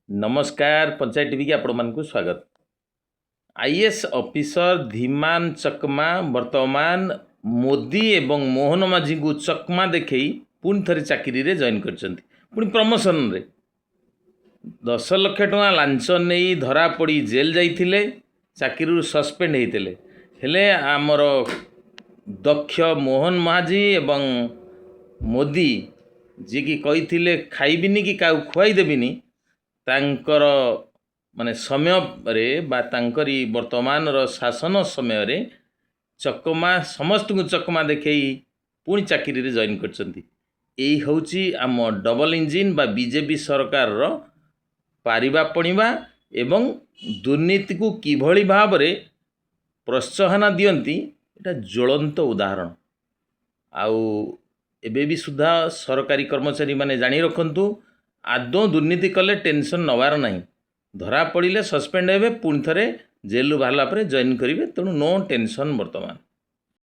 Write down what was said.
नमस्कार पंचायत टीवी की आपण को स्वागत। आईएएस ऑफिसर धीमान चकमा वर्तमान मोदी एवं मोहन माझी को चकमा देखई पुणी थे चाकरी रे जॉइन कर प्रमोशन रे 10 लाख टका लांच नहीं धरा पड़ी जेल जाइथिले चाकरी सस्पेंड होते हेले आमर दक्ष मोहन माझी एवं मोदी जी की कही खाइबिनी कि क्या खुआई देविनी तांकर माने समय रे बा तांकरी वर्तमान शासन समय रे चकमा समस्त को चकमा देखई पुणी चाकरी रे जॉइन करछंती। एई होउची आम डबल इंजिन बा बीजेपी सरकार रो पारिबा पणिबा एवं दुर्नीति को किभली भाव रे प्रोत्साहन दियंती एटा ज्वलंत उदाहरण। आउ एबे भी सुधा सरकारी कर्मचारी माने जानी रखंतु आदौ दुर्नीति कले टेंशन नवार नहीं धरा पड़े सस्पेंड हे पुणी थे जेलू बाहर पर जॉइन करेंगे तेणु नो टेंशन। वर्तमान